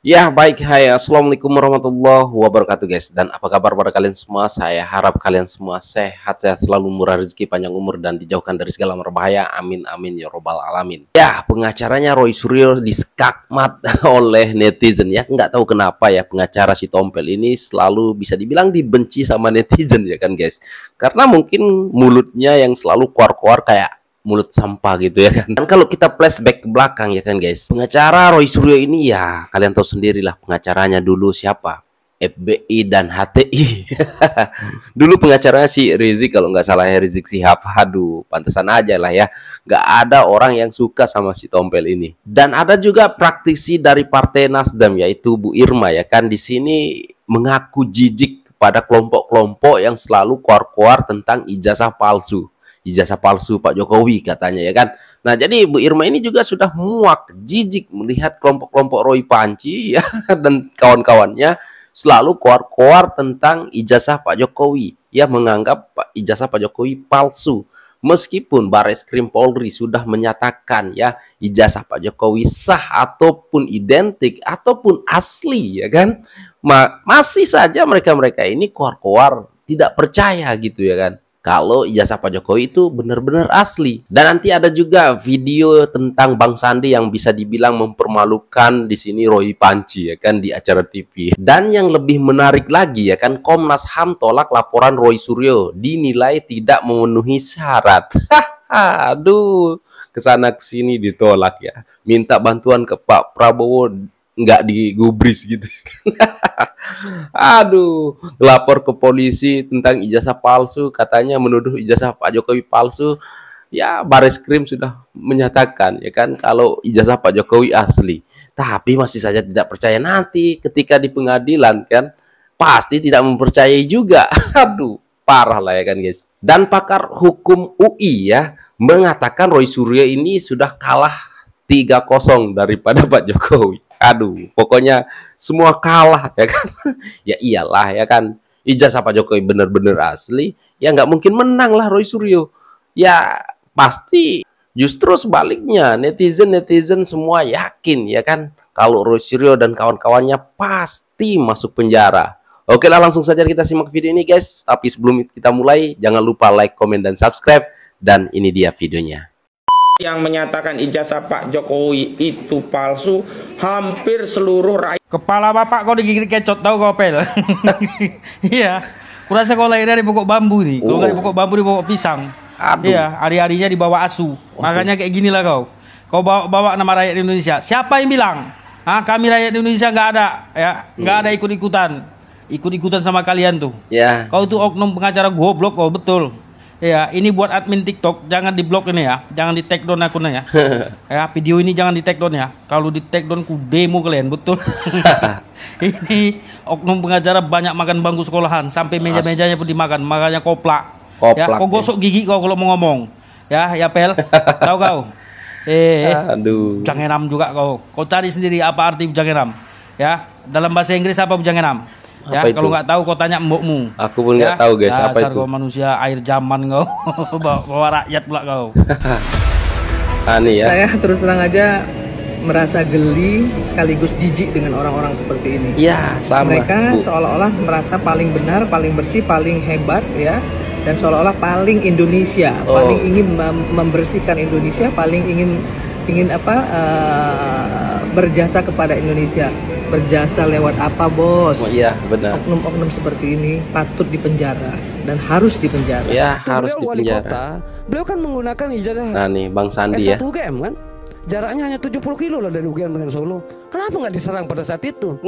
Ya, baik. Hai, assalamualaikum warahmatullahi wabarakatuh, guys. Dan apa kabar pada kalian semua? Saya harap kalian semua sehat-sehat selalu, murah rezeki, panjang umur, dan dijauhkan dari segala berbahaya. Amin, amin, ya robbal alamin. Ya, pengacaranya Roy Suryo diskakmat oleh netizen ya. Nggak tahu kenapa ya, pengacara si Tompel ini selalu bisa dibilang dibenci sama netizen ya kan, guys. Karena mungkin mulutnya yang selalu keluar-keluar kayak mulut sampah gitu ya kan. Dan kalau kita flashback ke belakang ya kan guys, pengacara Roy Suryo ini ya kalian tahu sendirilah pengacaranya dulu siapa, FBI dan HTI. Dulu pengacaranya si Rizik, kalau nggak salah ya, Rizik Sihab. Aduh, pantesan aja lah ya, nggak ada orang yang suka sama si Tompel ini. Dan ada juga praktisi dari Partai Nasdem, yaitu Bu Irma ya kan, di sini mengaku jijik kepada kelompok-kelompok yang selalu kuar-kuar tentang ijazah palsu Pak Jokowi katanya ya kan. Nah, jadi Bu Irma ini juga sudah muak, jijik melihat kelompok-kelompok Roy Panci ya dan kawan-kawannya selalu koar-koar tentang ijazah Pak Jokowi. Ya, menganggap ijazah Pak Jokowi palsu. Meskipun Bareskrim Polri sudah menyatakan ya ijazah Pak Jokowi sah ataupun identik ataupun asli ya kan. Masih saja mereka-mereka ini koar-koar tidak percaya gitu ya kan, kalau ijazah Pak Jokowi itu benar-benar asli. Dan nanti ada juga video tentang Bang Sandi yang bisa dibilang mempermalukan di sini Roy Panci ya kan di acara TV. Dan yang lebih menarik lagi ya kan, Komnas HAM tolak laporan Roy Suryo, dinilai tidak memenuhi syarat. Aduh, kesana kesini ditolak ya. Minta bantuan ke Pak Prabowo nggak digubris gitu. Aduh, lapor ke polisi tentang ijazah palsu, katanya menuduh ijazah Pak Jokowi palsu. Ya, Bareskrim sudah menyatakan ya kan kalau ijazah Pak Jokowi asli. Tapi masih saja tidak percaya, nanti ketika di pengadilan kan pasti tidak mempercayai juga. Aduh, parah lah ya kan, guys. Dan pakar hukum UI ya mengatakan Roy Suryo ini sudah kalah 3-0 daripada Pak Jokowi. Aduh, pokoknya semua kalah ya kan. Ya iyalah ya kan, ijazah Pak Jokowi benar-benar asli, ya nggak mungkin menang lah Roy Suryo. Ya pasti justru sebaliknya, netizen semua yakin ya kan kalau Roy Suryo dan kawan-kawannya pasti masuk penjara. Oke lah, langsung saja kita simak video ini guys. Tapi sebelum kita mulai, jangan lupa like, komen, dan subscribe. Dan ini dia videonya. Yang menyatakan ijazah Pak Jokowi itu palsu, hampir seluruh rakyat. Kepala bapak kau digigit kecot, tahu kau pel? Iya, kurasa kau lahirnya di pokok bambu nih. Kalau nggak di pokok bambu, di pokok pisang. Aduh. Iya, hari-harinya di bawah asu. Makanya kayak gini lah kau. Kau bawa nama rakyat Indonesia. Siapa yang bilang? Kami rakyat Indonesia nggak ada, ya, nggak ada ikut-ikutan sama kalian tuh. Ya. Kau tuh oknum pengacara goblok kau, betul. Ya, ini buat admin TikTok, jangan di blok ini ya, jangan di take down akunnya ya. Ya, video ini jangan di take down ya. Kalau di take down ku demo kalian, betul. Ini oknum pengacara banyak makan bangku sekolahan, sampai meja-mejanya pun dimakan, makanya koplak. Ya, kau gosok gigi kau kalau mau ngomong. Ya pel, tahu kau? Aduh. Bujangenam juga kau. Kau cari sendiri apa arti bujangenam. Ya, dalam bahasa Inggris apa bujangenam? Ya, kalau nggak tahu kau tanya mbokmu. Aku pun nggak tahu guys, apa itu. Kau manusia air zaman kau. bawa rakyat pula kau. Ani ya. Saya terus terang aja merasa geli sekaligus jijik dengan orang-orang seperti ini. Iya, sama. Mereka seolah-olah merasa paling benar, paling bersih, paling hebat ya, dan seolah-olah paling Indonesia, paling ingin membersihkan Indonesia, paling ingin berjasa kepada Indonesia. Berjasa lewat apa, bos? Oh iya, benar. Oknum-oknum seperti ini patut dipenjara dan harus dipenjara. Ya, harus beliau wali dipenjara. kota, beliau kan menggunakan ijazah Nah nih, Bang Sandi ya. S1 UGM kan? Jaraknya hanya 70 kilo lah dari UGM dengan Solo. Kenapa nggak diserang pada saat itu?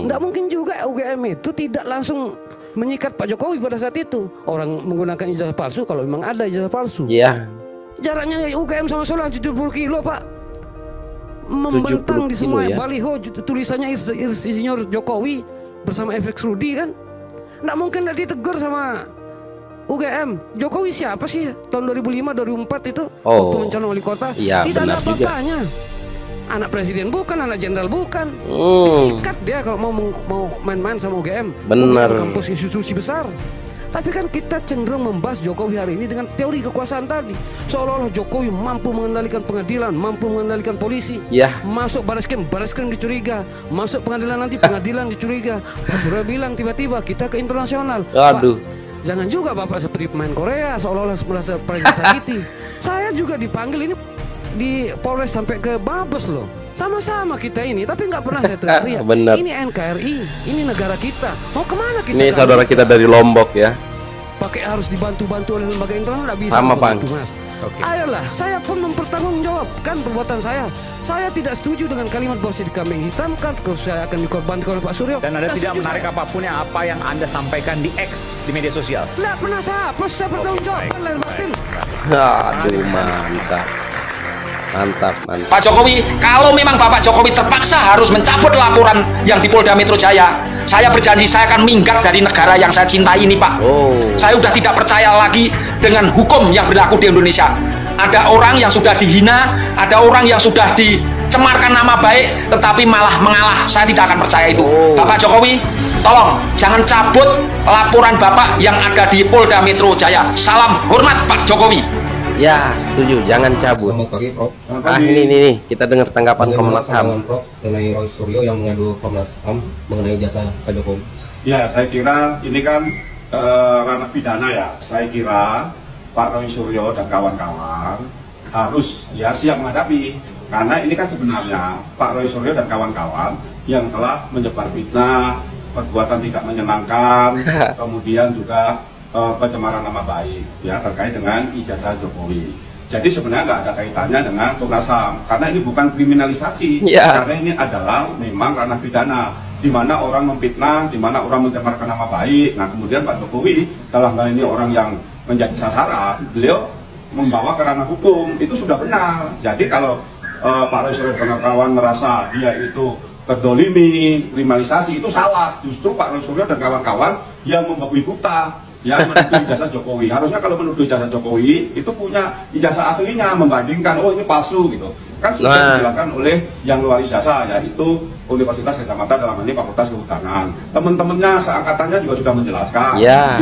Nggak mungkin juga UGM itu tidak langsung menyikat Pak Jokowi pada saat itu. Orang menggunakan ijazah palsu kalau memang ada ijazah palsu. Iya. Jaraknya UGM sama Solo 70 kilo, Pak. Membentang di semua ya? baliho tulisannya Insinyur Jokowi bersama FX Rudi kan. Nggak mungkin nggak ditegur sama UGM. Jokowi siapa sih tahun 2005-2004 itu waktu mencalon wali kota? Iya, tidak ada benar juga. apa-apanya. Anak presiden bukan, anak jenderal bukan. Disikat dia kalau mau main-main sama UGM. Benar. UGM kampus institusi besar. Tapi kan kita cenderung membahas Jokowi hari ini dengan teori kekuasaan tadi. Seolah-olah Jokowi mampu mengendalikan pengadilan, mampu mengendalikan polisi. Masuk baris krim dicuriga. Masuk pengadilan nanti, pengadilan dicuriga. Pak Surya bilang tiba-tiba kita ke internasional. Aduh. Jangan juga Bapak seperti pemain Korea, seolah-olah merasa pernah disakiti. Saya juga dipanggil ini di Polres sampai ke Mabes loh. Sama-sama kita ini, tapi nggak pernah saya teriak-teriak. Ini NKRI, ini negara kita. Mau kemana kita? Ini saudara kita dari Lombok ya. Pakai harus dibantu-bantu oleh lembaga internasional, nggak bisa. Sama Bang. Mas. Ayolah, saya pun mempertanggungjawabkan perbuatan saya. Saya tidak setuju dengan kalimat bahwa si kambing hitam kan, terus saya akan dikorbankan oleh Pak Suryo. Dan Anda tidak menarik apapun yang apa yang Anda sampaikan di X di media sosial. Nggak pernah saya hapus, saya bertanggungjawabkan lain batin. Aduh, mantap. Mantap. Pak Jokowi, kalau memang Bapak Jokowi terpaksa harus mencabut laporan yang di Polda Metro Jaya, saya berjanji saya akan minggat dari negara yang saya cintai ini, Pak. Saya udah tidak percaya lagi dengan hukum yang berlaku di Indonesia. Ada orang yang sudah dihina, ada orang yang sudah dicemarkan nama baik, tetapi malah mengalah. Saya tidak akan percaya itu. Bapak Jokowi, tolong jangan cabut laporan Bapak yang ada di Polda Metro Jaya. Salam hormat Pak Jokowi. Ya, setuju, jangan cabut. Selamat pagi, Prof. Ini kita dengar tanggapan Komnas HAM. Prof, mengenai Roy Suryo yang mengadu Komnas HAM mengenai jasa Pak Jokowi. Ya, saya kira ini kan ranah pidana ya. Saya kira Pak Roy Suryo dan kawan-kawan harus ya siap menghadapi. Karena ini kan sebenarnya Pak Roy Suryo dan kawan-kawan yang telah menyebar fitnah, perbuatan tidak menyenangkan, kemudian juga pencemaran nama baik ya terkait dengan ijazah Jokowi. Jadi sebenarnya nggak ada kaitannya dengan Komnas HAM karena ini bukan kriminalisasi, karena ini adalah memang ranah pidana di mana orang memfitnah, di mana orang mencemarkan nama baik. Nah kemudian Pak Jokowi dalam hal ini orang yang menjadi sasaran, beliau membawa ke ranah hukum, itu sudah benar. Jadi kalau Pak Roy Suryo dan kawan merasa dia itu terdolimi, kriminalisasi, itu salah. Justru Pak Roy Suryo dan kawan-kawan yang membabi buta ya menuduh ijazah Jokowi. Harusnya kalau menuduh ijazah Jokowi itu punya ijazah aslinya, membandingkan oh ini palsu gitu. Kan sudah dijelaskan oleh yang luar ijazah, yaitu Universitas Gadjah Mada dalam ini Fakultas Kehutanan. Teman-temannya seangkatannya juga sudah menjelaskan.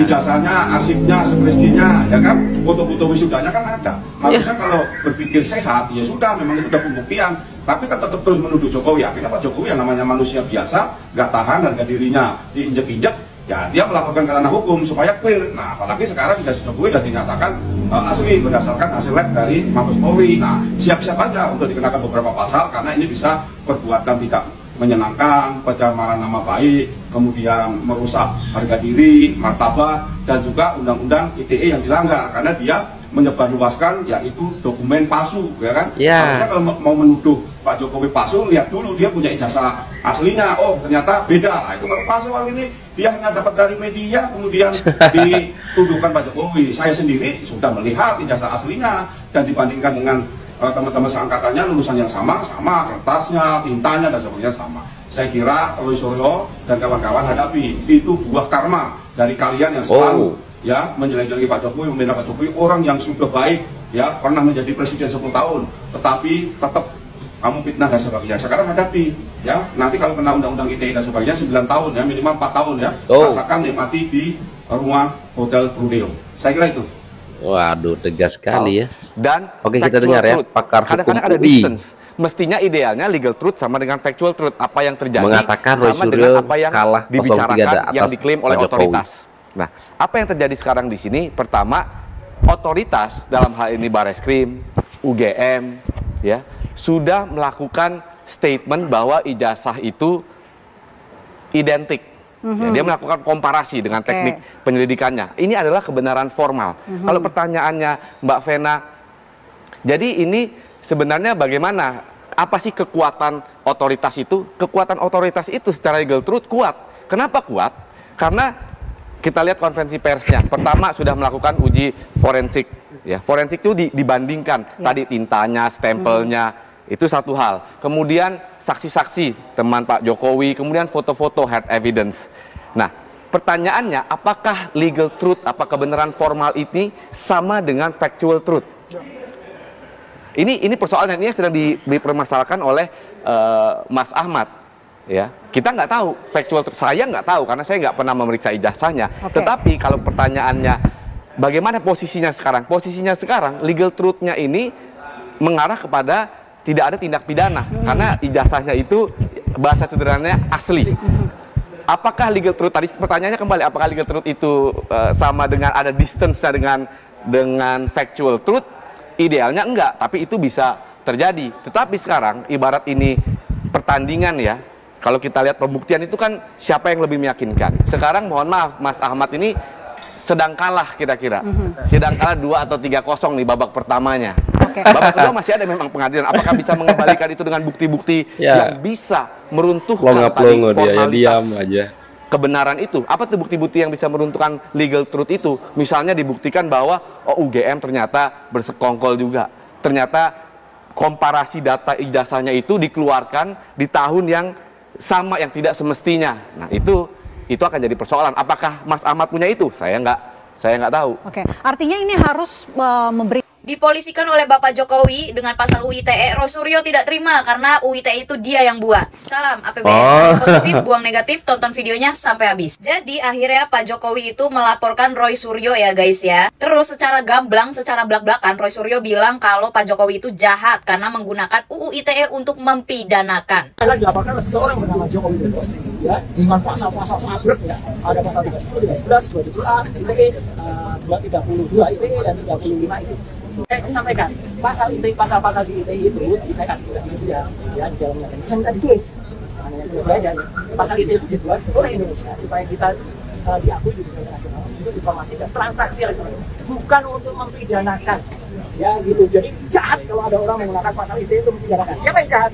Ijazahnya, arsipnya, skripsinya, ya kan, foto-foto wisudanya kan ada. Harusnya kalau berpikir sehat, ya sudah, memang itu sudah pembuktian. Tapi kan tetap terus menuduh Jokowi. Akhirnya Pak Jokowi yang namanya manusia biasa, nggak tahan harga dirinya diinjek-injek. Ya dia melaporkan ke ranah hukum supaya clear. Nah apalagi sekarang ijazah Jokowi sudah dinyatakan asli berdasarkan hasil lab dari Mabes Polri. Nah siap-siap aja untuk dikenakan beberapa pasal karena ini bisa perbuatan tidak menyenangkan, pencemaran nama baik, kemudian merusak harga diri, martabat, dan juga undang-undang ITE yang dilanggar karena dia menyebarluaskan yaitu dokumen palsu, ya kan? Harusnya kalau mau menuduh Pak Jokowi palsu, lihat dulu dia punya ijazah aslinya. Oh ternyata beda. Nah, itu kalau palsu kali ini dia hanya dapat dari media, kemudian dituduhkan Pak Jokowi. Saya sendiri sudah melihat ijazah aslinya dan dibandingkan dengan teman-teman seangkatannya lulusan yang sama, kertasnya, tintanya dan sebagainya sama. Saya kira Roy Suryo dan kawan-kawan hadapi itu buah karma dari kalian yang selalu ya menjelek-jeleki Pak Jokowi, membela Pak Jokowi, orang yang sudah baik ya pernah menjadi presiden 10 tahun tetapi tetap kamu fitnah dan sebagainya. Sekarang hadapi ya, nanti kalau kena undang-undang ITE dan sebagainya 9 tahun ya, minimal 4 tahun ya, rasakan nikmati di rumah Hotel Trudeo. Saya kira itu. Waduh, tegas sekali ya. Dan oke, kita dengar ya pakar hukum kadang-kadang ada distance. Mestinya idealnya legal truth sama dengan factual truth. Apa yang terjadi mengatakan Roy sama Suryo dengan apa yang kalah dibicarakan atas yang diklaim oleh otoritas. Nah, apa yang terjadi sekarang di sini? Pertama, otoritas dalam hal ini Bareskrim, UGM, ya sudah melakukan statement bahwa ijazah itu identik. Ya, dia melakukan komparasi dengan teknik penyelidikannya. Ini adalah kebenaran formal. Kalau pertanyaannya Mbak Vena, jadi ini sebenarnya bagaimana? Apa sih kekuatan otoritas itu? Kekuatan otoritas itu secara legal truth kuat. Kenapa kuat? Karena kita lihat konferensi persnya. Pertama sudah melakukan uji forensik. Ya, forensik itu dibandingkan tadi tintanya, stempelnya, itu satu hal. Kemudian saksi-saksi teman Pak Jokowi, kemudian foto-foto hard evidence. Nah, pertanyaannya apakah legal truth, apa kebenaran formal ini sama dengan factual truth? Ini persoalan yang sedang dipermasalahkan oleh Mas Ahmad. ya kita nggak tahu factual truth. Saya nggak tahu karena saya nggak pernah memeriksa ijazahnya. Tetapi kalau pertanyaannya bagaimana posisinya sekarang? Posisinya sekarang legal truth-nya ini mengarah kepada tidak ada tindak pidana karena ijazahnya itu bahasa sederhananya asli. Apakah legal truth tadi pertanyaannya kembali, apakah legal truth itu sama dengan ada distance-nya dengan factual truth? Idealnya enggak, tapi itu bisa terjadi. Tetapi sekarang ibarat ini pertandingan ya. Kalau kita lihat pembuktian itu kan siapa yang lebih meyakinkan. Sekarang mohon maaf Mas Ahmad ini sedang kalah kira-kira. Sedang kalah 2 atau 3-0 nih babak pertamanya. Babak kedua masih ada memang pengadilan. Apakah bisa mengembalikan itu dengan bukti-bukti yang bisa meruntuhkan tadi formalitas kebenaran itu? Apa tuh bukti-bukti yang bisa meruntuhkan legal truth itu? Misalnya dibuktikan bahwa UGM ternyata bersekongkol juga. Ternyata komparasi data ijazahnya itu dikeluarkan di tahun yang sama yang tidak semestinya. Nah itu akan jadi persoalan. Apakah Mas Ahmad punya itu? Saya nggak tahu. Oke, artinya ini harus memberi. Dipolisikan oleh Bapak Jokowi dengan pasal UU ITE. Roy Suryo tidak terima karena UU ITE itu dia yang buat. Salam APBN. Positif, buang negatif, tonton videonya sampai habis. Jadi akhirnya Pak Jokowi itu melaporkan Roy Suryo ya guys ya. Terus secara gamblang, secara blak-blakan Roy Suryo bilang kalau Pak Jokowi itu jahat karena menggunakan UU ITE untuk mempidanakan. Dilaporkan oleh seseorang bernama Jokowi Dodo ya, dengan pasal-pasal sabrek ya. Ada pasal 310, 311, 27A, ITE, 232 ITE dan 35 ITE. Saya sampaikan pasal ITE, pasal-pasal di ITE itu saya kasih juga dia ya di dalamnya. Bisa minta ditulis. Hanya pasal ITE itu dibuat oleh Indonesia supaya kita diakui di dunia internasional untuk informasi dan transaksi elektronik, bukan untuk mempidanakan. Ya gitu. Jadi jahat kalau ada orang menggunakan pasal ITE itu mempidanakan. Siapa yang jahat?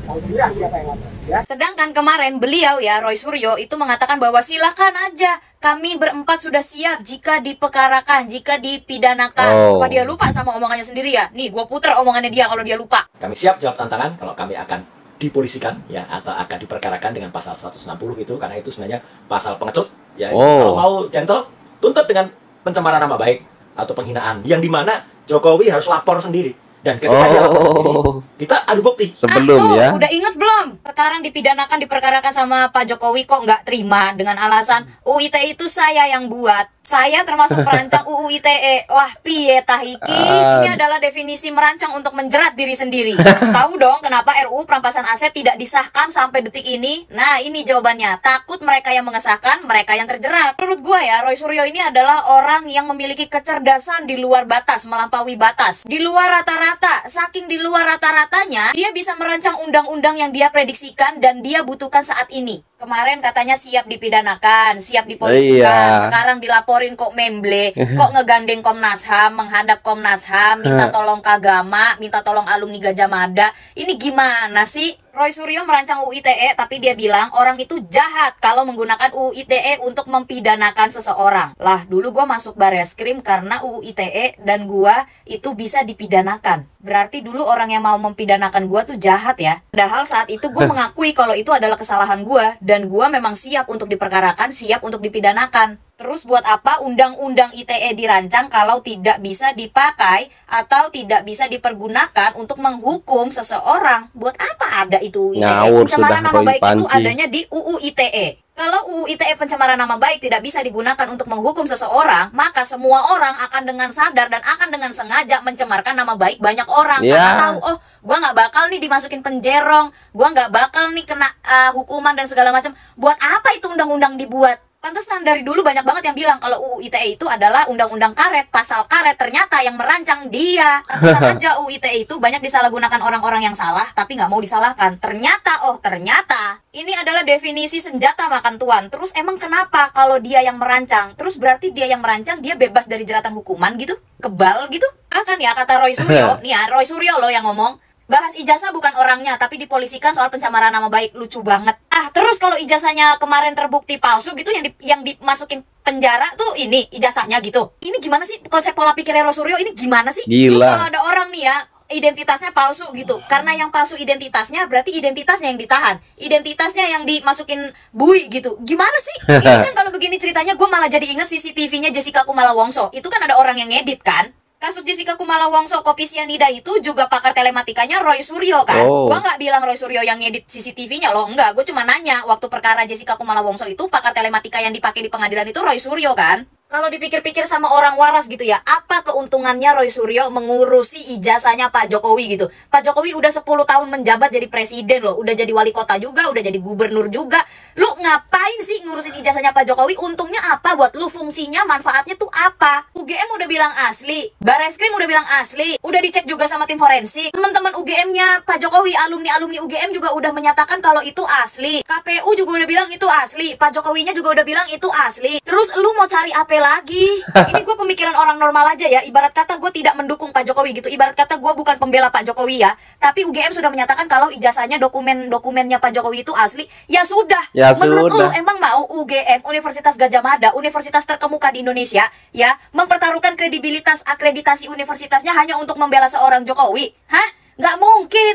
Alhamdulillah siapa yang lapor. Ya. Sedangkan kemarin beliau ya Roy Suryo itu mengatakan bahwa silakan aja kami berempat sudah siap jika dipekarakan, jika dipidanakan. Apa dia lupa sama omongannya sendiri ya? Nih gue puter omongannya dia kalau dia lupa. Kami siap jawab tantangan kalau kami akan dipolisikan ya atau akan diperkarakan dengan pasal 160 itu karena itu sebenarnya pasal pengecut ya. Kalau mau gentle tuntut dengan pencemaran nama baik atau penghinaan yang dimana Jokowi harus lapor sendiri. Dan ketika dia lapor sendiri, kita adu bukti. Sebelum ya. Udah inget belum? Sekarang dipidanakan, diperkarakan sama Pak Jokowi kok nggak terima dengan alasan UU ITE itu saya yang buat. Saya termasuk perancang UU ITE. Wah, piye tahiki? Ini adalah definisi merancang untuk menjerat diri sendiri. Tahu dong kenapa RUU perampasan aset tidak disahkan sampai detik ini? Nah, ini jawabannya. Takut mereka yang mengesahkan, mereka yang terjerat. Menurut gua ya, Roy Suryo ini adalah orang yang memiliki kecerdasan di luar batas, melampaui batas. Di luar rata-rata, saking di luar rata-ratanya, dia bisa merancang undang-undang yang dia prediksikan dan dia butuhkan saat ini. Kemarin katanya siap dipidanakan, siap dipolisikan, sekarang dilaporin kok memble, kok ngegandeng Komnas HAM, menghadap Komnas HAM, minta tolong Kagama, minta tolong alumni Gajah Mada. Ini gimana sih? Roy Suryo merancang UU ITE, tapi dia bilang orang itu jahat kalau menggunakan UU ITE untuk mempidanakan seseorang. Lah, dulu gue masuk Bareskrim karena UU ITE dan gue itu bisa dipidanakan. Berarti dulu orang yang mau mempidanakan gue tuh jahat ya. Padahal saat itu gue mengakui kalau itu adalah kesalahan gue dan gue memang siap untuk diperkarakan, siap untuk dipidanakan. Terus buat apa undang-undang ITE dirancang kalau tidak bisa dipakai atau tidak bisa dipergunakan untuk menghukum seseorang? Buat apa ada itu ITE? Pencemaran nama baik itu adanya di UU ITE. Kalau UU ITE pencemaran nama baik tidak bisa digunakan untuk menghukum seseorang, maka semua orang akan dengan sadar dan akan dengan sengaja mencemarkan nama baik banyak orang. Karena tahu, oh, gua nggak bakal nih dimasukin penjerong, gua nggak bakal nih kena hukuman dan segala macam. Buat apa itu undang-undang dibuat? Pantesan dari dulu banyak banget yang bilang kalau UU ITE itu adalah undang-undang karet, pasal karet. Ternyata yang merancang dia. Pantesan aja UU ITE itu banyak disalahgunakan orang-orang yang salah tapi nggak mau disalahkan. Ternyata ini adalah definisi senjata makan tuan. Terus emang kenapa kalau dia yang merancang? Terus berarti dia yang merancang dia bebas dari jeratan hukuman gitu? Kebal gitu? Kan ya kata Roy Suryo, nih ya Roy Suryo loh yang ngomong. Bahas ijazah bukan orangnya, tapi dipolisikan soal pencemaran nama baik. Lucu banget. Terus kalau ijazahnya kemarin terbukti palsu gitu, yang dimasukin penjara tuh ini ijazahnya gitu. Ini gimana sih konsep pola pikirnya Roy Suryo ini gimana sih? Terus kalau ada orang nih ya, identitasnya palsu gitu. Karena yang palsu identitasnya, berarti identitasnya yang ditahan. Identitasnya yang dimasukin bui gitu. Gimana sih? Ini kan kalau begini ceritanya gue malah jadi inget CCTV-nya Jessica Kumala Wongso. Itu kan ada orang yang ngedit kan? Kasus Jessica Kumala Wongso kopi sianida itu juga pakar telematikanya Roy Suryo kan. Gua nggak bilang Roy Suryo yang ngedit CCTV-nya loh, enggak. Gue cuma nanya waktu perkara Jessica Kumala Wongso itu pakar telematika yang dipakai di pengadilan itu Roy Suryo kan. Kalau dipikir-pikir sama orang waras gitu ya, apa keuntungannya Roy Suryo mengurusi ijazahnya Pak Jokowi gitu? Pak Jokowi udah 10 tahun menjabat jadi presiden loh, udah jadi wali kota juga, udah jadi gubernur juga. Lu ngapain sih ngurusin ijazahnya Pak Jokowi? Untungnya apa buat lu? Fungsinya, manfaatnya tuh apa? UGM udah bilang asli, Bareskrim udah bilang asli, udah dicek juga sama tim forensik. Teman-teman UGM-nya Pak Jokowi, alumni-alumni UGM juga udah menyatakan kalau itu asli. KPU juga udah bilang itu asli, Pak Jokowinya juga udah bilang itu asli. Terus lu mau cari apa lagi? Ini gue pemikiran orang normal aja ya. Ibarat kata gue tidak mendukung Pak Jokowi gitu. Ibarat kata gue bukan pembela Pak Jokowi ya. Tapi UGM sudah menyatakan kalau ijazahnya dokumennya Pak Jokowi itu asli. Ya sudah. Ya Menurut sudah. lu emang mau UGM, Universitas Gadjah Mada, universitas terkemuka di Indonesia, ya, mempertaruhkan kredibilitas akreditasi universitasnya hanya untuk membela seorang Jokowi? Hah? Nggak mungkin.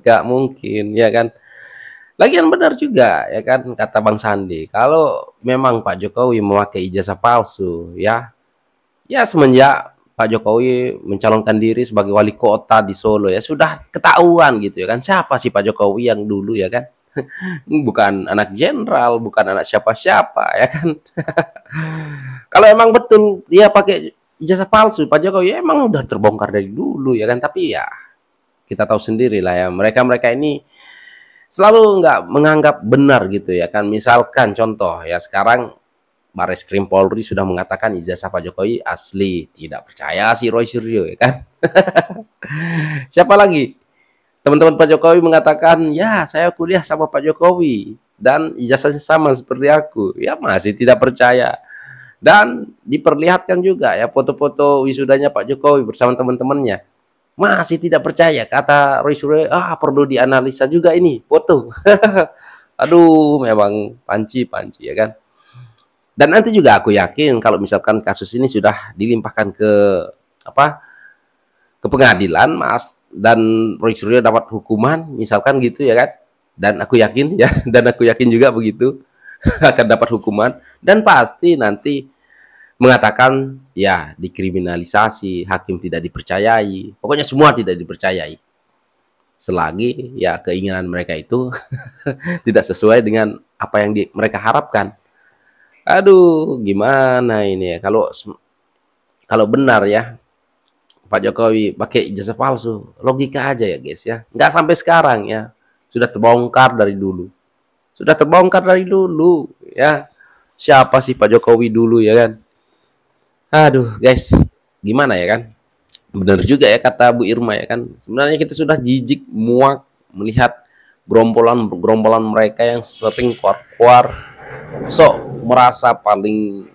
Nggak mungkin, ya kan? Lagian benar juga, ya kan, kata Bang Sandi, kalau memang Pak Jokowi memakai ijazah palsu, ya semenjak Pak Jokowi mencalonkan diri sebagai wali kota di Solo, ya sudah ketahuan gitu, ya kan, siapa sih Pak Jokowi yang dulu, ya kan, bukan anak jenderal, bukan anak siapa-siapa, ya kan. Kalau emang betul dia pakai ijazah palsu, Pak Jokowi emang udah terbongkar dari dulu, ya kan, tapi ya kita tahu sendiri lah ya, mereka ini selalu nggak menganggap benar gitu ya kan. Misalkan contoh ya, sekarang Bareskrim Polri sudah mengatakan ijazah Pak Jokowi asli, tidak percaya si Roy Suryo, ya kan. Siapa lagi? Teman-teman Pak Jokowi mengatakan, ya saya kuliah sama Pak Jokowi dan ijazahnya sama seperti aku, ya masih tidak percaya. Dan diperlihatkan juga ya foto-foto wisudanya Pak Jokowi bersama teman-temannya, masih tidak percaya. Kata Roy Suryo, perlu dianalisa juga ini foto. Aduh, memang panci ya kan. Dan nanti juga aku yakin kalau misalkan kasus ini sudah dilimpahkan ke pengadilan, Mas, dan Roy Suryo dapat hukuman misalkan gitu ya kan. Dan aku yakin ya, dan aku yakin juga begitu akan dapat hukuman, dan pasti nanti mengatakan ya dikriminalisasi, hakim tidak dipercayai, pokoknya semua tidak dipercayai selagi ya keinginan mereka itu tidak sesuai dengan apa yang mereka harapkan. Aduh, gimana ini ya, kalau benar ya Pak Jokowi pakai ijazah palsu, logika aja ya guys ya, nggak sampai sekarang ya, sudah terbongkar dari dulu, ya. Siapa sih Pak Jokowi dulu, ya kan. Aduh guys, gimana ya kan? Benar juga ya kata Bu Irma, ya kan. Sebenarnya kita sudah jijik muak melihat gerombolan mereka yang sering keluar merasa paling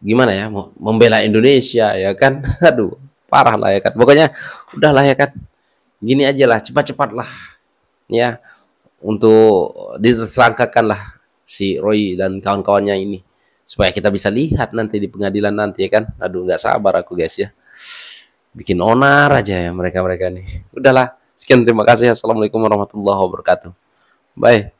gimana ya, membela Indonesia, ya kan. Aduh, parah lah ya kan. Pokoknya udahlah ya kan. Gini aja lah, cepat-cepat lah ya untuk ditersangkakan lah si Roy dan kawan-kawannya ini, supaya kita bisa lihat nanti di pengadilan nanti, ya kan. Aduh, nggak sabar aku guys ya, bikin onar aja ya mereka nih. Udahlah, sekian, terima kasih. Assalamualaikum warahmatullahi wabarakatuh. Bye.